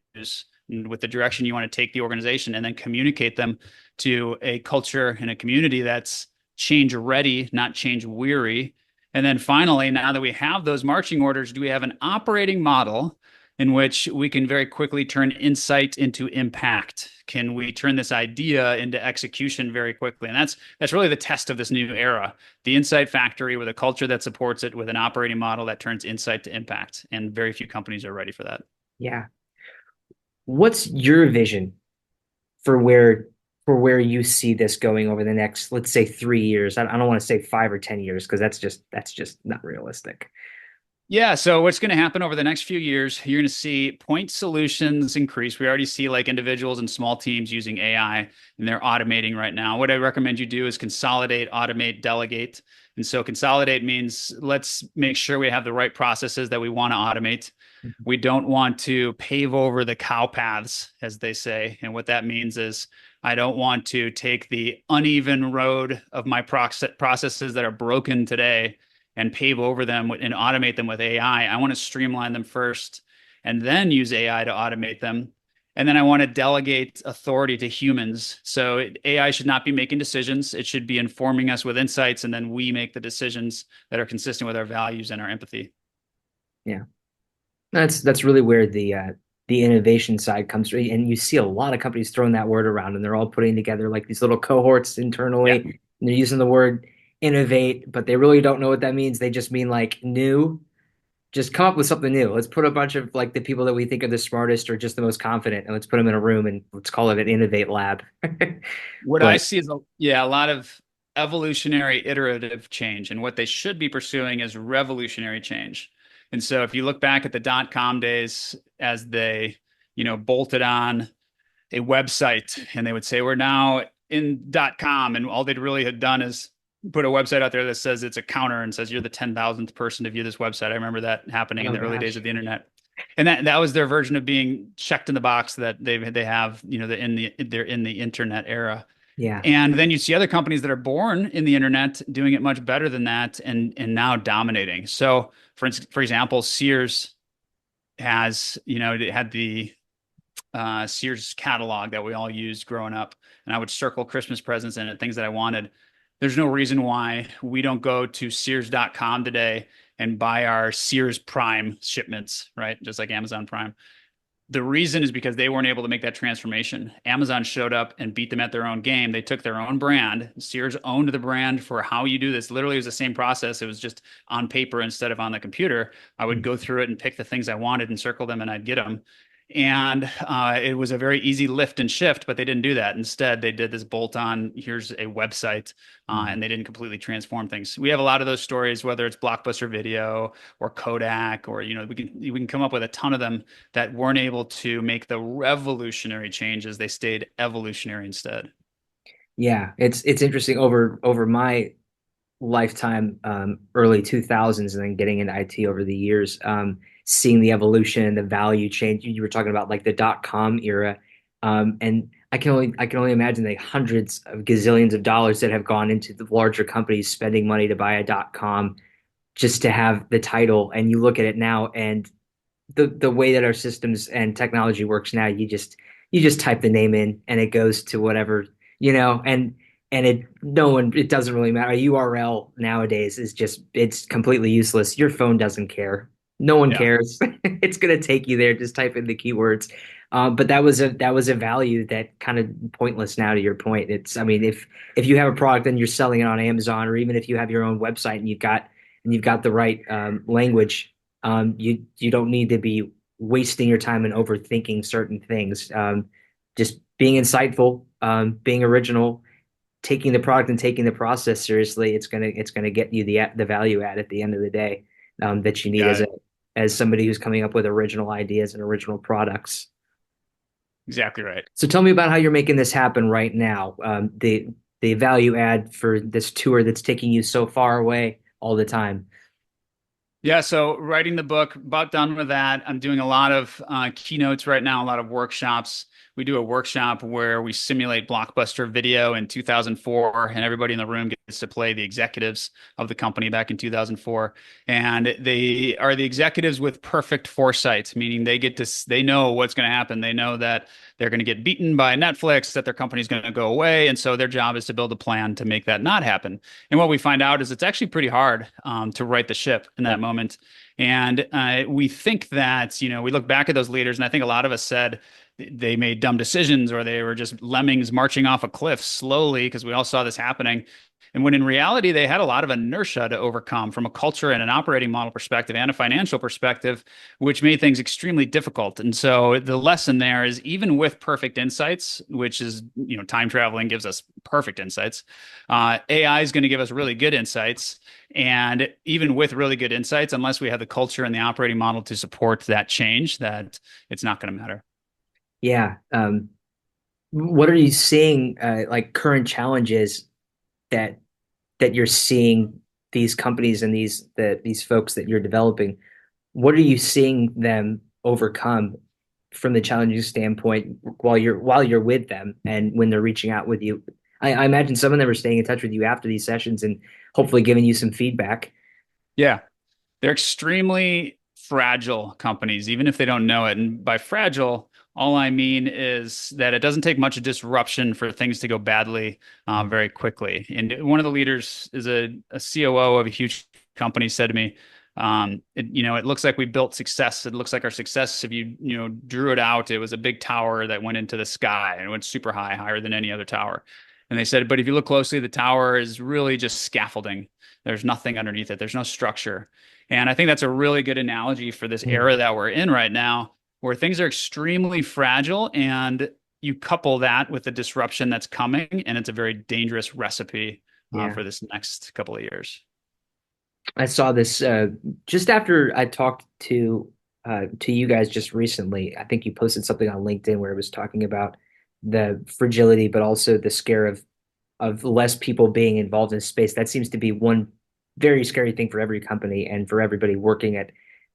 and with the direction you want to take the organization, and then communicate them to a culture and a community that's change ready, not change weary? And then finally, now that we have those marching orders, do we have an operating model in which we can very quickly turn insight into impact? Can we turn this idea into execution very quickly? And that's really the test of this new era. The insight factory with a culture that supports it, with an operating model that turns insight to impact. And very few companies are ready for that. Yeah. What's your vision for where you see this going over the next, let's say, 3 years? I don't want to say 5 or 10 years because that's just not realistic. Yeah, so what's going to happen over the next few years, you're going to see point solutions increase. We already see like individuals and small teams using AI, and they're automating right now. What I recommend you do is consolidate, automate, delegate. And so consolidate means let's make sure we have the right processes that we want to automate. Mhm. We don't want to pave over the cow paths, as they say. And what that means is I don't want to take the uneven road of my processes that are broken today and pave over them and automate them with AI. I want to streamline them first and then use AI to automate them. And then I want to delegate authority to humans. So AI should not be making decisions. It should be informing us with insights, and then we make the decisions that are consistent with our values and our empathy. Yeah. That's really where the innovation side comes from. And you see a lot of companies throwing that word around and they're all putting together like these little cohorts internally. Yeah. And they're using the word innovate, but they really don't know what that means. They just mean like new. Just come up with something new. Let's put a bunch of like the people that we think are the smartest or just the most confident and let's put them in a room and let's call it an innovate lab. What I But see is a lot of evolutionary iterative change, and what they should be pursuing is revolutionary change. And so if you look back at the dot-com days as they, bolted on a website and they would say, we're now in .com. And all they'd really had done is put a website out there that says it's a counter and says you're the 10,000th person to view this website. I remember that happening in oh the early days gosh. of the internet. And that was their version of being checked in the box that they have, they're in the internet era. Yeah. And then you see other companies that are born in the internet doing it much better than that and now dominating. So for example, Sears. has, it had the Sears catalog that we all used growing up, and I would circle Christmas presents in it, things that I wanted. There's no reason why we don't go to Sears.com today and buy our Sears Prime shipments, right? Just like Amazon Prime. The reason is because they weren't able to make that transformation. Amazon showed up and beat them at their own game. They took their own brand. Sears owned the brand for how you do this. Literally, it was the same process. It was just on paper instead of on the computer. I would go through it and pick the things I wanted and circle them, and I'd get them. And it was a very easy lift and shift, but they didn't do that. Instead, they did this bolt on, here's a website, Mhm. and they didn't completely transform things. We have a lot of those stories, whether it's Blockbuster Video or Kodak, or we can come up with a ton of them that weren't able to make the revolutionary changes. They stayed evolutionary instead. Yeah, it's interesting over my lifetime, early 2000s, and then getting into IT over the years, seeing the evolution and the value change. You were talking about like the dot-com era, and I can only imagine the hundreds of gazillions of dollars that have gone into the larger companies spending money to buy a dot-com just to have the title. And you look at it now, and the way that our systems and technology works now, you just type the name in and it goes to whatever, and it doesn't really matter. A URL nowadays is just it's completely useless. Your phone doesn't care. No one Yeah. cares. It's gonna take you there. Just type in the keywords. But that was a value that kind of pointless now. To your point, I mean, if you have a product and you're selling it on Amazon, or even if you have your own website and you've got the right language, you don't need to be wasting your time and overthinking certain things. Just being insightful, being original, taking the product and taking the process seriously. It's gonna get you the value add at the end of the day, that you need Got as a it. as somebody who's coming up with original ideas and original products. Exactly right. So tell me about how you're making this happen right now. The value add for this tour that's taking you so far away all the time. Yeah, so writing the book, about done with that. I'm doing a lot of keynotes right now, a lot of workshops. We do a workshop where we simulate Blockbuster Video in 2004, and everybody in the room gets to play the executives of the company back in 2004. And they are the executives with perfect foresight, meaning they know what's going to happen. They know that they're going to get beaten by Netflix, that their company's going to go away. And so their job is to build a plan to make that not happen. And what we find out is it's actually pretty hard to right the ship in that moment. And we think that, we look back at those leaders, and I think a lot of us said they made dumb decisions or they were just lemmings marching off a cliff slowly because we all saw this happening. And when in reality, they had a lot of inertia to overcome from a culture and an operating model perspective and a financial perspective, which made things extremely difficult. And so the lesson there is even with perfect insights, which is, time traveling gives us perfect insights. AI is going to give us really good insights. And even with really good insights, unless we have the culture and the operating model to support that change, that it's not going to matter. Yeah. What are you seeing, like current challenges that that you're seeing these companies and these folks that you're developing? What are you seeing them overcome from the challenging standpoint while you're with them and when they're reaching out with you? I imagine some of them are staying in touch with you after these sessions and hopefully giving you some feedback. Yeah. They're extremely fragile companies, even if they don't know it. And by fragile, all I mean is that it doesn't take much disruption for things to go badly very quickly. And one of the leaders is a COO of a huge company said to me, it looks like we built success. It looks like our success, if you drew it out, it was a big tower that went into the sky and it went super high, higher than any other tower. And they said, but if you look closely, the tower is really just scaffolding. There's nothing underneath it. There's no structure. And I think that's a really good analogy for this Mm. era that we're in right now, where things are extremely fragile and you couple that with the disruption that's coming, and it's a very dangerous recipe Yeah. for this next couple of years. I saw this just after I talked to you guys just recently. I think you posted something on LinkedIn where it was talking about the fragility, but also the scare of less people being involved in space. That seems to be one very scary thing for every company and for everybody working at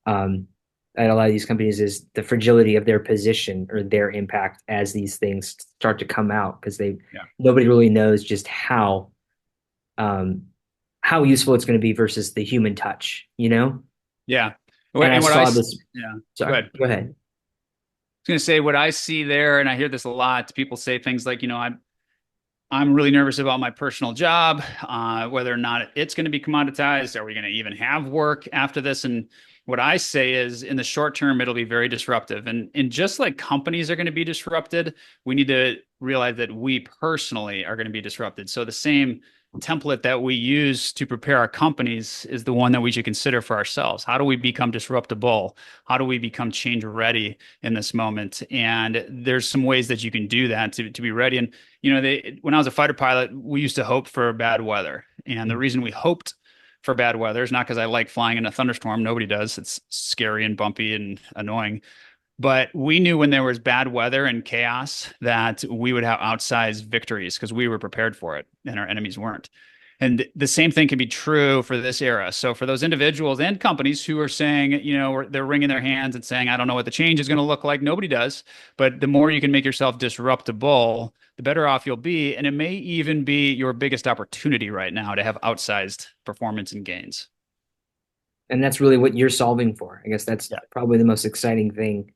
a lot of these companies is the fragility of their position or their impact as these things start to come out because they Yeah. nobody really knows just um, how useful it's going to be versus the human touch, you know? Yeah. And I And saw this. yeah, go Sorry, ahead. go ahead. Going to say what I see there, and I hear this a lot. People say things like, I'm really nervous about my personal job, whether or not it's going to be commoditized. Are we going to even have work after this? And what I say is, in the short term, it'll be very disruptive. And just like companies are going to be disrupted, we need to realize that we personally are going to be disrupted. So the same template that we use to prepare our companies is the one that we should consider for ourselves. How do we become disruptable? How do we become change ready in this moment? And there's some ways that you can do that to be ready. And when I was a fighter pilot, we used to hope for bad weather. And the reason we hoped for bad weather is not because I like flying in a thunderstorm. Nobody does. It's scary and bumpy and annoying. But we knew when there was bad weather and chaos that we would have outsized victories because we were prepared for it and our enemies weren't. And the same thing can be true for this era. So for those individuals and companies who are saying, they're wringing their hands and saying, I don't know what the change is going to look like. Nobody does. But the more you can make yourself disruptable, the better off you'll be. And it may even be your biggest opportunity right now to have outsized performance and gains. And that's really what you're solving for. I guess that's Yeah. probably the most exciting thing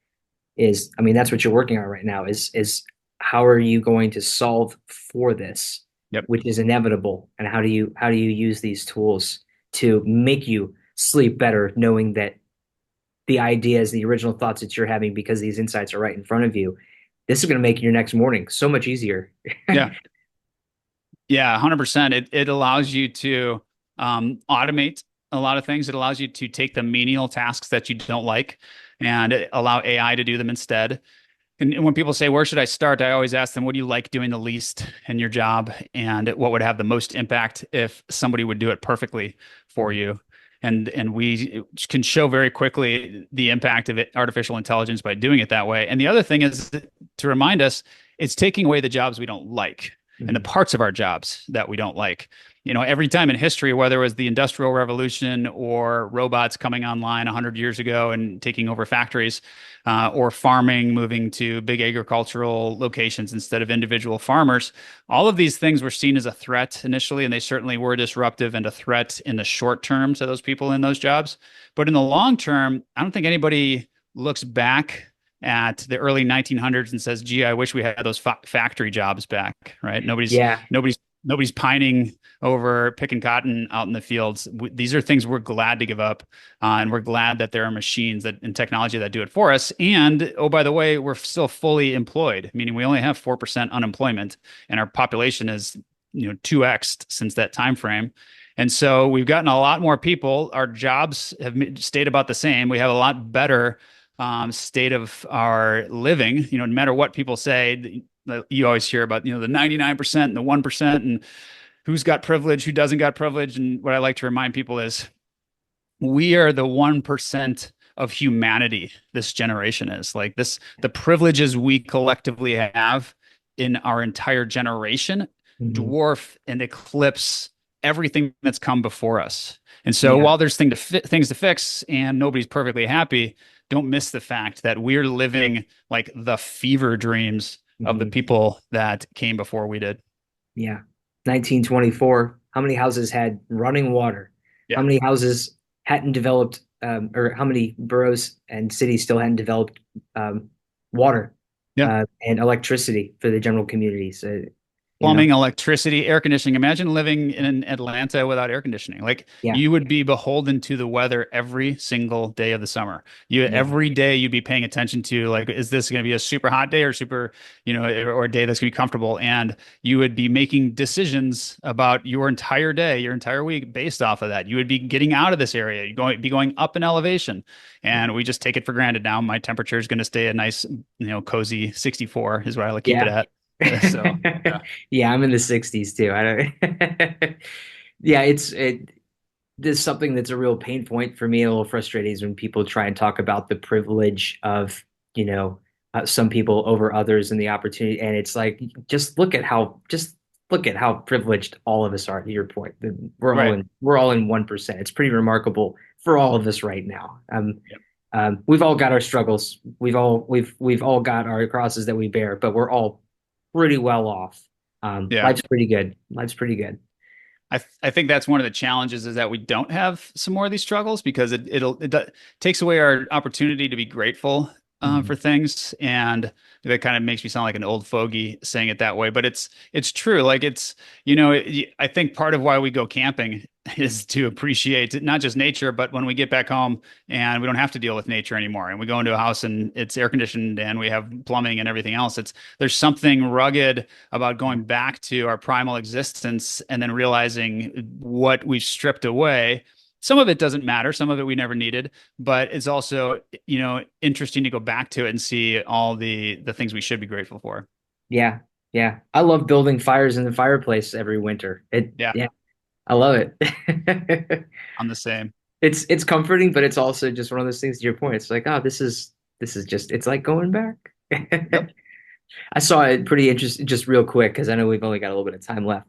is, I mean, that's what you're working on right now is how are you going to solve for this, Yep. which is inevitable, and how do you use these tools to make you sleep better, knowing that the ideas, the original thoughts that you're having because these insights are right in front of you, this is going to make your next morning so much easier. Yeah. Yeah, 100%. It allows you to automate a lot of things. It allows you to take the menial tasks that you don't like and allow AI to do them instead. And when people say, where should I start? I always ask them, what do you like doing the least in your job? And what would have the most impact if somebody would do it perfectly for you? And we can show very quickly the impact of artificial intelligence by doing it that way. And the other thing is to remind us, it's taking away the jobs we don't like and the Mhm. parts of our jobs that we don't like. Every time in history, whether it was the Industrial Revolution or robots coming online 100 years ago and taking over factories, or farming, moving to big agricultural locations instead of individual farmers. All of these things were seen as a threat initially, and they certainly were disruptive and a threat in the short term to those people in those jobs. But in the long term, I don't think anybody looks back at the early 1900s and says, "Gee, I wish we had those factory jobs back." Right? Yeah, Nobody's pining over picking cotton out in the fields. These are things we're glad to give up, and we're glad that there are machines that and technology that do it for us. And oh, by the way, we're still fully employed, meaning we only have 4% unemployment, and our population is 2x since that time frame. And so we've gotten a lot more people. Our jobs have stayed about the same. We have a lot better state of our living. No matter what people say, you always hear about the 99% and the 1% and who's got privilege, who doesn't got privilege. And what I like to remind people is we are the 1% of humanity. This generation is like this, the privileges we collectively have in our entire generation hmm dwarf and eclipse everything that's come before us. And so yeah, while there's things to fix and nobody's perfectly happy, don't miss the fact that we're living like the fever dreams of the hmm people that came before we did. yeah. 1924. How many houses had running water? How Yeah. many houses hadn't developed, or how many boroughs and cities still hadn't developed water Yeah. and electricity for the general community? So, you know, Plumbing, electricity, air conditioning. Imagine living in Atlanta without air conditioning. Like yeah, you would be beholden to the weather every single day of the summer. yeah, Every day you'd be paying attention to like, is this going to be a super hot day or super, or a day that's going to be comfortable? And you would be making decisions about your entire day, your entire week based off of that. You would be getting out of this area. Be going up in elevation, yeah, and we just take it for granted now. My temperature is going to stay a nice, cozy 64 is what I like to keep it yeah. at. So yeah. Yeah, I'm in the 60s too. I don't. Yeah, there's something that's a real pain point for me, a little frustrating is when people try and talk about the privilege of, you know, some people over others and the opportunity. And it's like, just look at how privileged all of us are, to your point. Right. We're all in 1%. It's pretty remarkable for all of us right now. Yep. We've all got our struggles. We've all got our crosses that we bear, but we're all pretty well off. Yeah. Life's pretty good. Life's pretty good. I think that's one of the challenges is that we don't have some more of these struggles because takes away our opportunity to be grateful for Mhm. things, and that kind of makes me sound like an old fogey saying it that way, but it's true. Like I think part of why we go camping is to appreciate not just nature, but when we get back home and we don't have to deal with nature anymore, and we go into a house and it's air conditioned and we have plumbing and everything else. It's There's something rugged about going back to our primal existence and then realizing what we've stripped away. Some of it doesn't matter, some of it we never needed, but it's also, interesting to go back to it and see all the things we should be grateful for. Yeah, yeah. I love building fires in the fireplace every winter. Yeah, Yeah, I love it. I'm the same. It's comforting, but it's also just one of those things to your point. It's like, oh, this is just it's like going back. Yep. I saw it pretty interesting, just real quick, because I know we've only got a little bit of time left.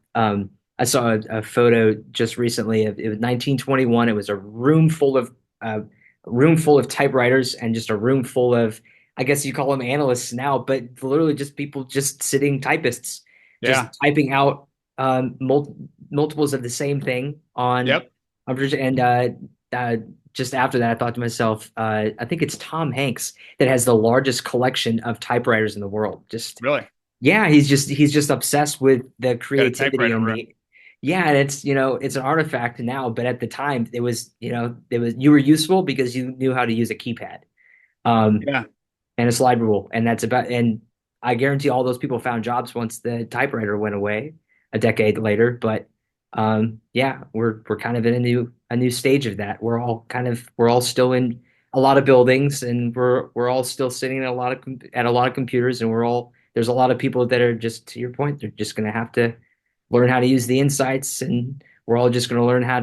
I saw a photo just recently of it was 1921. It was uh, a room full of typewriters and just a room full of, I guess you call them analysts now, but literally just people just sitting typists, Yeah. just typing out multiples of the same thing Yep. and uh, just after that, I thought to myself, I think it's Tom Hanks that has the largest collection of typewriters in the world. Just Really. yeah, he's just obsessed with the Got a creativity typewriter and run. the yeah, and it's an artifact now, but at the time it was you were useful because you knew how to use a keypad. Um, Yeah. and a slide rule, and and I guarantee all those people found jobs once the typewriter went away a decade later. But yeah, we're kind of in a new stage of that. We're all still in a lot of buildings, and we're all still sitting at a lot of computers, and there's a lot of people that are just to your point, they're just going to have to learn how to use the insights, and we're all just going to learn how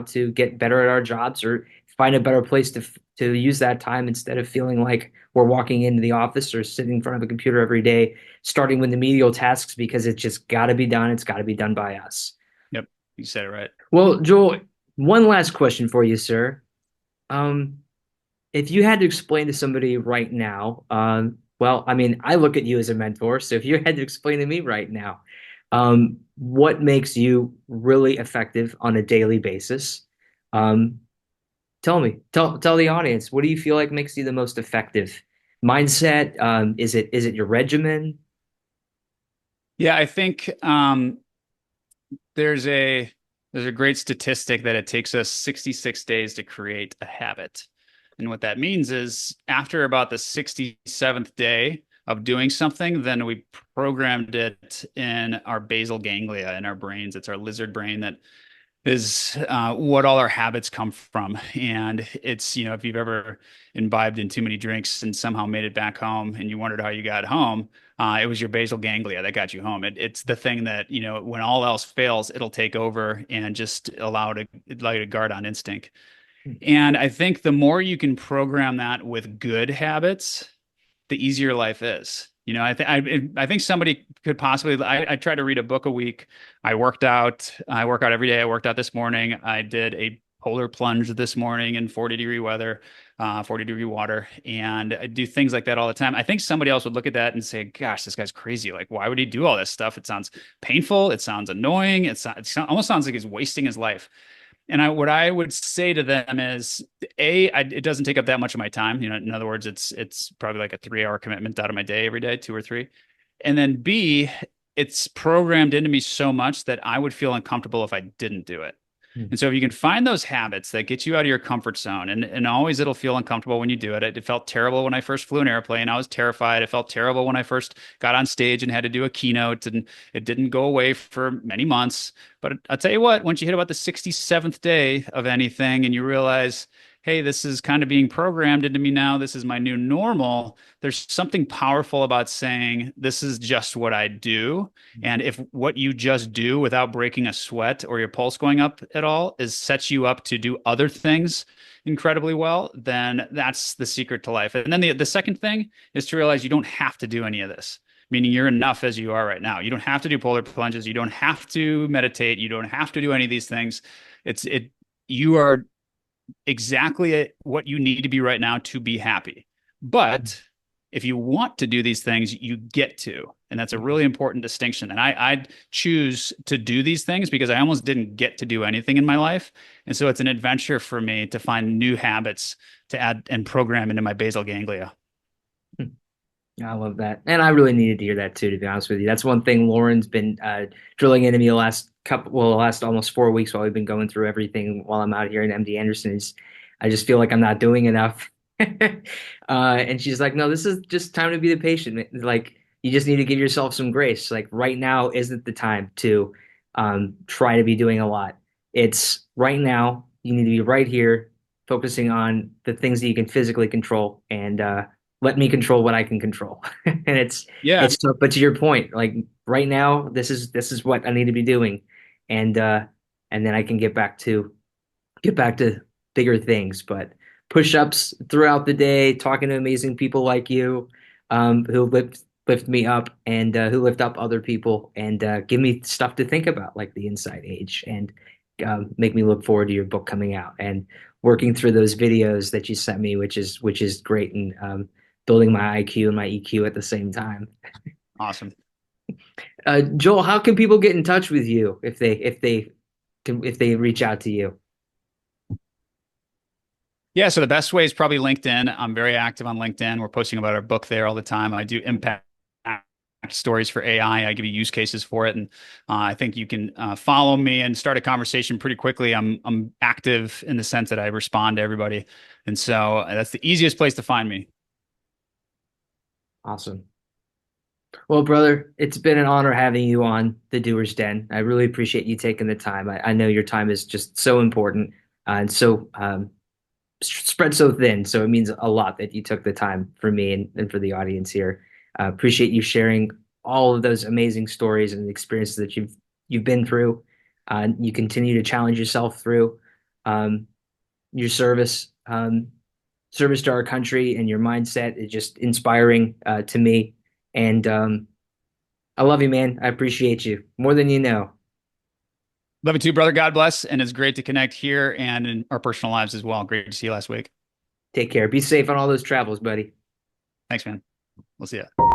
to get better at our jobs or find a better place to use that time instead of feeling like we're walking into the office or sitting in front of a computer every day, starting with the medial tasks because it's just got to be done. It's got to be done by us. Yep. You said it right. Well, Joel, one last question for you, sir. Um, if you had to explain to somebody right now, well, I mean, I look at you as a mentor, so if you had to explain to me right now, what makes you really effective on a daily basis? Um, tell the audience, what do you feel like makes you the most effective? Mindset? Is it your regimen? Yeah, I think there's a there's a great statistic that it takes us 66 days to create a habit. And what that means is after about the 67th day of doing something, then we programmed it in our basal ganglia in our brains. It's our lizard brain that is what all our habits come from. And it's, if you've ever imbibed in too many drinks and somehow made it back home and you wondered how you got home, it was your basal ganglia that got you home. It's the thing that, when all else fails, it'll take over and just allow you to guard on instinct. And I think the more you can program that with good habits, the easier life is. I think somebody could possibly. I try to read a book a week. I worked out. I work out every day. I worked out this morning. I did a polar plunge this morning in 40-degree weather, 40-degree water, and I do things like that all the time. I think somebody else would look at that and say, "Gosh, this guy's crazy. Like, why would he do all this stuff? It sounds painful. It sounds annoying. Almost sounds like he's wasting his life." And what I would say to them is, it doesn't take up that much of my time. In other words, it's probably like a 3 hour commitment out of my day every day, 2 or 3. And then B, it's programmed into me so much that I would feel uncomfortable if I didn't do it. And so if you can find those habits that get you out of your comfort zone, and always it'll feel uncomfortable when you do it. It felt terrible when I first flew an airplane. I was terrified. It felt terrible when I first got on stage and had to do a keynote, and it didn't go away for many months. But I'll tell you what, once you hit about the 67th day of anything and you realize, hey, this is kind of being programmed into me now, this is my new normal, there's something powerful about saying, this is just what I do. And if what you just do without breaking a sweat or your pulse going up at all is sets you up to do other things incredibly well, then that's the secret to life. And then the second thing is to realize you don't have to do any of this, meaning you're enough as you are right now. You don't have to do polar plunges. You don't have to meditate. You don't have to do any of these things. You are exactly what you need to be right now to be happy. But if you want to do these things, you get to. And that's a really important distinction. And I choose to do these things because I almost didn't get to do anything in my life. And so it's an adventure for me to find new habits to add and program into my basal ganglia. I love that. And I really needed to hear that too, to be honest with you. That's one thing Lauren's been drilling into me the last almost 4 weeks while we've been going through everything while I'm out here in MD Anderson is I just feel like I'm not doing enough. And she's like, no, this is just time to be the patient. Like, you just need to give yourself some grace. Like, right now isn't the time to try to be doing a lot. It's right now, you need to be right here, focusing on the things that you can physically control and let me control what I can control. And Yeah. it's tough, but to your point, like right now, this is what I need to be doing. And then I can get back to bigger things. But push-ups throughout the day, talking to amazing people like you, who lift me up and who lift up other people and give me stuff to think about, like the Inside Age, and make me look forward to your book coming out and working through those videos that you sent me, which is great, and building my IQ and my EQ at the same time. Awesome. Joel, how can people get in touch with you if they reach out to you? Yeah, so the best way is probably LinkedIn. I'm very active on LinkedIn. We're posting about our book there all the time. I do impact stories for AI. I give you use cases for it, and I think you can follow me and start a conversation pretty quickly. I'm active in the sense that I respond to everybody, and so that's the easiest place to find me. Awesome. Well, brother, it's been an honor having you on the Doers Den. I really appreciate you taking the time. I know your time is just so important and so spread so thin. So it means a lot that you took the time for me and for the audience here. Appreciate you sharing all of those amazing stories and experiences that you've been through. You continue to challenge yourself through um, your service to our country, and your mindset is just inspiring to me. And I love you, man. I appreciate you more than you know. Love you too, brother. God bless, and it's great to connect here and in our personal lives as well. Great to see you last week. Take care. Be safe on all those travels, buddy. Thanks, man. We'll see you.